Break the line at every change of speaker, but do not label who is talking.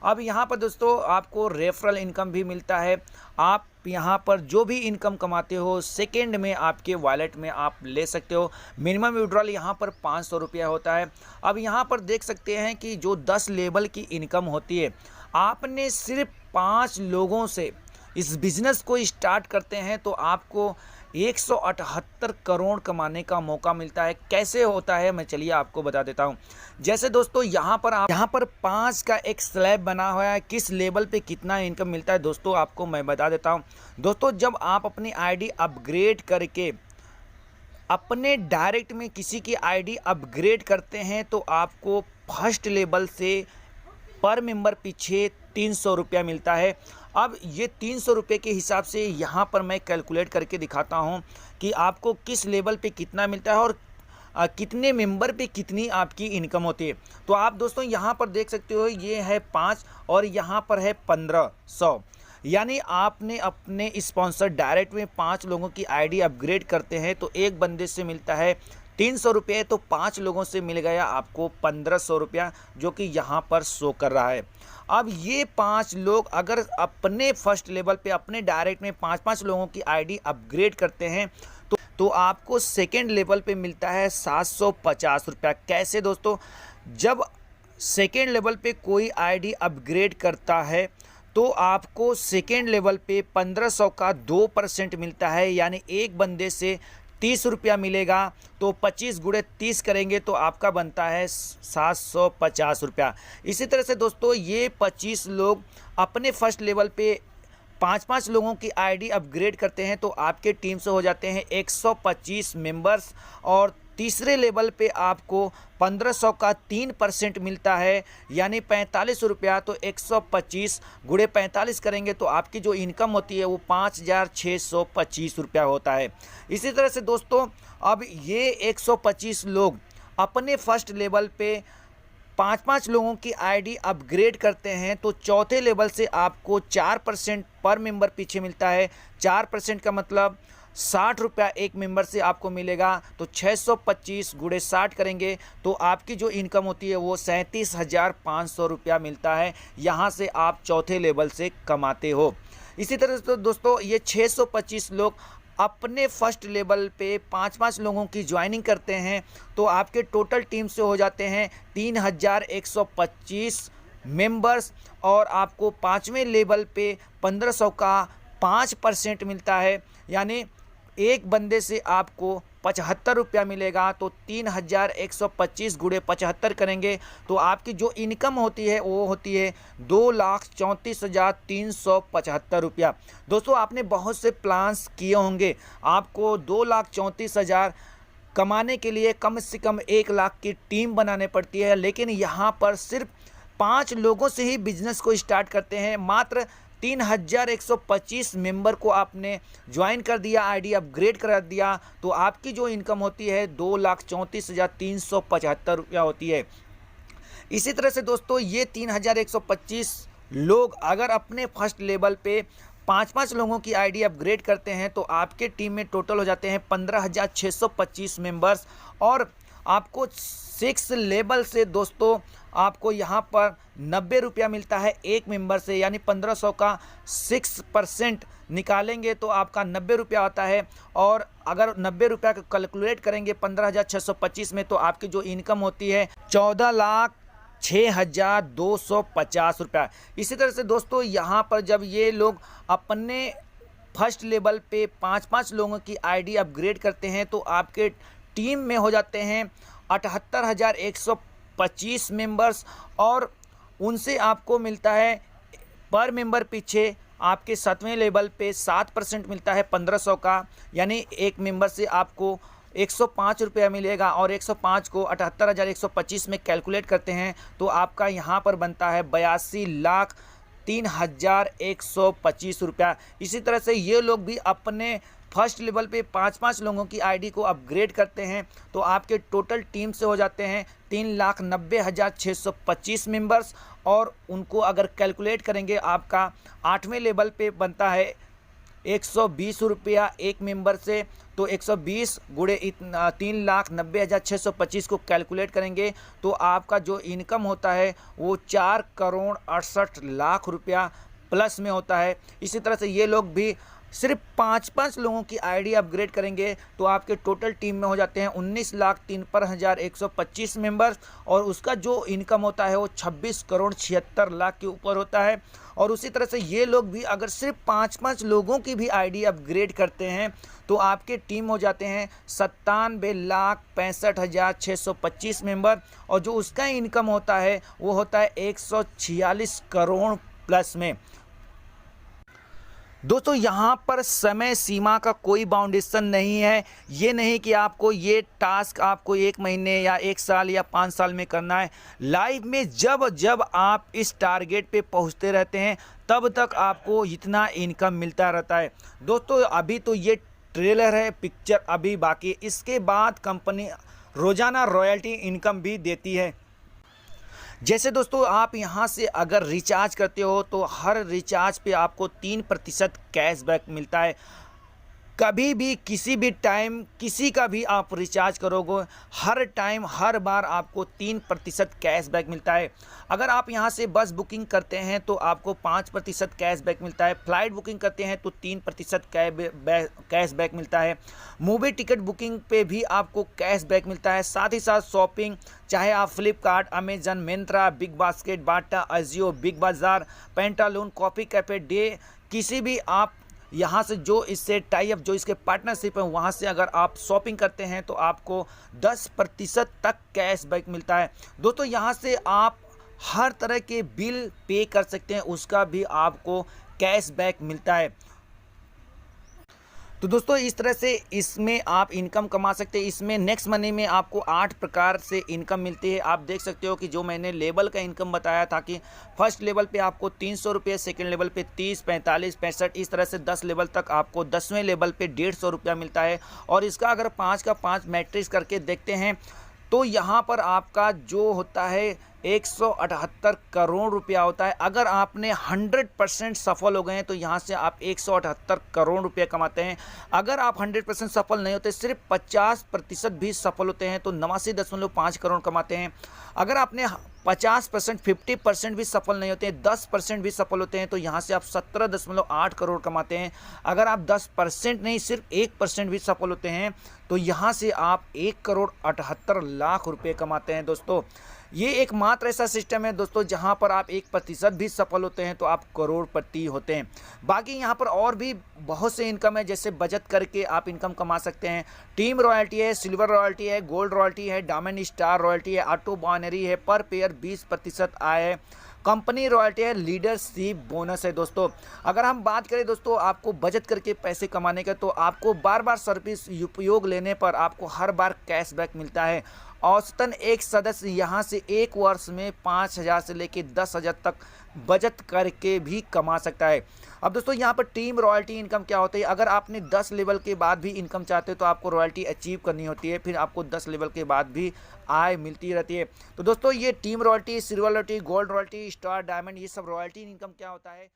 अब यहाँ पर दोस्तों आपको रेफरल इनकम भी मिलता है। आप यहाँ पर जो भी इनकम कमाते हो सेकेंड में आपके वॉलेट में आप ले सकते हो। मिनिमम विड्रॉल यहाँ पर 500 रुपया होता है। अब यहाँ पर देख सकते हैं कि जो 10 लेवल की इनकम होती है, आपने सिर्फ 5 लोगों से इस बिज़नेस को स्टार्ट करते हैं तो आपको 178 करोड़ कमाने का मौका मिलता है। कैसे होता है मैं चलिए आपको बता देता हूं। जैसे दोस्तों यहाँ पर 5 का एक स्लैब बना हुआ है, किस लेवल पे कितना इनकम मिलता है दोस्तों आपको मैं बता देता हूं। दोस्तों जब आप अपनी आईडी अपग्रेड करके अपने डायरेक्ट में किसी की आईडी अपग्रेड करते हैं तो आपको फर्स्ट लेवल से पर मेंबर पीछे 300 रुपया मिलता है। अब ये 300 रुपये के हिसाब से यहाँ पर मैं कैलकुलेट करके दिखाता हूँ कि आपको किस लेवल पे कितना मिलता है और कितने मेंबर पे कितनी आपकी इनकम होती है। तो आप दोस्तों यहाँ पर देख सकते हो, ये है 5 और यहाँ पर है 1500। यानी आपने अपने स्पॉन्सर डायरेक्ट में 5 लोगों की आईडी अपग्रेड करते हैं तो एक बंदे से मिलता है 300 रुपये, तो 5 लोगों से मिल गया आपको 1500 रुपया, जो कि यहाँ पर शो कर रहा है। अब ये 5 लोग अगर अपने फर्स्ट लेवल पे अपने डायरेक्ट में 5-5 लोगों की आईडी अपग्रेड करते हैं तो आपको सेकेंड लेवल पे मिलता है 750 रुपया। कैसे दोस्तों, जब सेकेंड लेवल पे कोई आईडी अपग्रेड करता है तो आपको सेकेंड लेवल पे 1500 का 2% मिलता है, यानी एक बंदे से 30 रुपया मिलेगा। तो 25 गुणे 30 करेंगे तो आपका बनता है 750 रुपया। इसी तरह से दोस्तों ये 25 लोग अपने फर्स्ट लेवल पे 5-5 लोगों की आईडी अपग्रेड करते हैं तो आपके टीम से हो जाते हैं 125 मेंबर्स, और तीसरे लेवल पे आपको 1500 का 3% मिलता है, यानी 45 रुपया। तो 125 गुणे 45 करेंगे तो आपकी जो इनकम होती है वो 5625 रुपया होता है। इसी तरह से दोस्तों अब ये 125 लोग अपने फर्स्ट लेवल पे 5-5 लोगों की आईडी अपग्रेड करते हैं तो चौथे लेवल से आपको 4% पर मेंबर पीछे मिलता है। 4% का मतलब 60 रुपया एक मेंबर से आपको मिलेगा। तो 625 गुणे 60 करेंगे तो आपकी जो इनकम होती है वो 37,500 रुपया मिलता है। यहाँ से आप चौथे लेवल से कमाते हो। इसी तरह से दोस्तों ये 625 लोग अपने फर्स्ट लेवल पे 5-5 लोगों की ज्वाइनिंग करते हैं तो आपके टोटल टीम से हो जाते हैं 3125 मेंबर्स, और आपको 5वें लेवल पे 1500 का 5% मिलता है, यानी एक बंदे से आपको 75 रुपया मिलेगा। तो 3125 गुणे 75 करेंगे तो आपकी जो इनकम होती है वो होती है 2,34,375 रुपया। दोस्तों आपने बहुत से प्लान्स किए होंगे, आपको 2,34,000 कमाने के लिए कम से कम 1 लाख की टीम बनाने पड़ती है, लेकिन यहाँ पर सिर्फ 5 लोगों से ही बिजनेस को स्टार्ट करते हैं। मात्र 3125 मेंबर को आपने ज्वाइन कर दिया, आईडी अपग्रेड करा दिया, तो आपकी जो इनकम होती है 2,34,375 रुपया होती है। इसी तरह से दोस्तों ये 3125 लोग अगर अपने फर्स्ट लेवल पे 5-5 लोगों की आईडी अपग्रेड करते हैं तो आपके टीम में टोटल हो जाते हैं 15,625 मेंबर्स, और आपको 6 लेवल से दोस्तों आपको यहाँ पर 90 रुपया मिलता है एक मेंबर से, यानी 1500 का 6% निकालेंगे तो आपका 90 रुपया आता है। और अगर 90 रुपया का कैलकुलेट करेंगे 15,625 में तो आपकी जो इनकम होती है 14,06,250 रुपया। इसी तरह से दोस्तों यहाँ पर जब ये लोग अपने फर्स्ट लेवल पे 5-5 लोगों की आईडी अपग्रेड करते हैं तो आपके टीम में हो जाते हैं 78,125 मेंबर्स, और उनसे आपको मिलता है पर मेंबर पीछे आपके 7वें लेवल पे 7% मिलता है 1500 का, यानी एक मेंबर से आपको 105 रुपया मिलेगा। और 105 को 78,125 में कैलकुलेट करते हैं तो आपका यहाँ पर बनता है 82,03,125 रुपया। इसी तरह से ये लोग भी अपने फर्स्ट लेवल पे 5-5 लोगों की आईडी को अपग्रेड करते हैं तो आपके टोटल टीम से हो जाते हैं 3,90,625 मेंबर्स, और उनको अगर कैलकुलेट करेंगे आपका 8वें लेवल पे बनता है 120 रुपया एक मेंबर से, तो 120 गुणे 3,90,625 को कैलकुलेट करेंगे तो आपका जो इनकम होता है वो 4,68,00,000 रुपया प्लस में होता है। इसी तरह से ये लोग भी सिर्फ 5-5 लोगों की आईडी अपग्रेड करेंगे तो आपके टोटल टीम में हो जाते हैं 19,53,125 मेंबर्स, और उसका जो इनकम होता है वो 26,76,00,000 के ऊपर होता है। और उसी तरह से ये लोग भी अगर सिर्फ 5-5 लोगों की भी आईडी अपग्रेड करते हैं तो आपके टीम हो जाते हैं 97,65,625 मेंबर, और जो उसका इनकम होता है वो होता है 146 करोड़ प्लस में। दोस्तों यहाँ पर समय सीमा का कोई बाउंडेशन नहीं है। ये नहीं कि आपको ये टास्क आपको 1 महीने या 1 साल या 5 साल में करना है। लाइव में जब जब आप इस टारगेट पे पहुँचते रहते हैं तब तक आपको इतना इनकम मिलता रहता है। दोस्तों अभी तो ये ट्रेलर है, पिक्चर अभी बाकी, इसके बाद कंपनी रोज़ाना रॉयल्टी इनकम भी देती है। जैसे दोस्तों आप यहाँ से अगर रिचार्ज करते हो तो हर रिचार्ज पे आपको 3% कैशबैक मिलता है। कभी भी किसी भी टाइम किसी का भी आप रिचार्ज करोगे, हर टाइम हर बार आपको 3% कैशबैक मिलता है। अगर आप यहाँ से बस बुकिंग करते हैं तो आपको 5% कैशबैक मिलता है। फ्लाइट बुकिंग करते हैं तो 3% कैशबैक मिलता है। मूवी टिकट बुकिंग पे भी आपको कैशबैक मिलता है। साथ ही साथ शॉपिंग, चाहे आप Flipkart, Amazon, Myntra, Big Basket, Bata, Ajio, Big Bazaar, Pantaloons, coffee cafe day, किसी भी आप यहाँ से जो इससे टाई अप, जो इसके पार्टनरशिप है, वहाँ से अगर आप शॉपिंग करते हैं तो आपको 10% तक कैशबैक मिलता है। दोस्तों यहाँ से आप हर तरह के बिल पे कर सकते हैं, उसका भी आपको कैशबैक मिलता है। तो दोस्तों इस तरह से इसमें आप इनकम कमा सकते हैं। इसमें नेक्स्ट मनी में आपको 8 प्रकार से इनकम मिलती है। आप देख सकते हो कि जो मैंने लेवल का इनकम बताया था कि फर्स्ट लेवल पे आपको 300 रुपये, सेकेंड लेवल पे 30, 45, 65, इस तरह से 10 लेवल तक आपको 10वें लेवल पे 150 रुपया मिलता है। और इसका अगर 5 का 5 मैट्रिक्स करके देखते हैं तो यहाँ पर आपका जो होता है 178 करोड़ रुपया होता है। अगर आपने 100% सफल हो गए हैं तो यहाँ से आप 178 करोड़ रुपये कमाते हैं। अगर आप 100% सफल नहीं होते, सिर्फ 50% भी सफल होते हैं तो 89.5 करोड़ कमाते हैं। अगर आपने 50%, 50% भी सफल नहीं होते हैं, 10% भी सफल होते हैं तो यहाँ से आप 17.8 करोड़ कमाते हैं। अगर आप 10% नहीं, सिर्फ 1% भी सफल होते हैं तो यहाँ से आप 1,78,00,000 रुपये कमाते हैं। दोस्तों ये एकमात्र ऐसा सिस्टम है दोस्तों जहाँ पर आप 1% भी सफल होते हैं तो आप करोड़पति होते हैं। बाकी यहाँ पर और भी बहुत से इनकम है, जैसे बचत करके आप इनकम कमा सकते हैं। टीम रॉयल्टी है, सिल्वर रॉयल्टी है, गोल्ड रॉयल्टी है, डायमंड स्टार रॉयल्टी है, ऑटो बाइनरी है, पर पेयर 20% आय है, कंपनी रॉयल्टी है, लीडरशिप बोनस है। दोस्तों अगर हम बात करें दोस्तों आपको बचत करके पैसे कमाने का, तो आपको बार बार सर्विस उपयोग लेने पर आपको हर बार कैशबैक मिलता है। औसतन एक सदस्य यहाँ से एक वर्ष में 5,000 से लेकर 10,000 तक बचत करके भी कमा सकता है। अब दोस्तों यहाँ पर टीम रॉयल्टी इनकम क्या होती है, अगर आपने 10 लेवल के बाद भी इनकम चाहते हो तो आपको रॉयल्टी अचीव करनी होती है, फिर आपको 10 लेवल के बाद भी आय मिलती रहती है। तो दोस्तों ये team royalty, silver royalty, gold royalty, star, diamond, ये सब रॉयल्टी इनकम क्या होता है।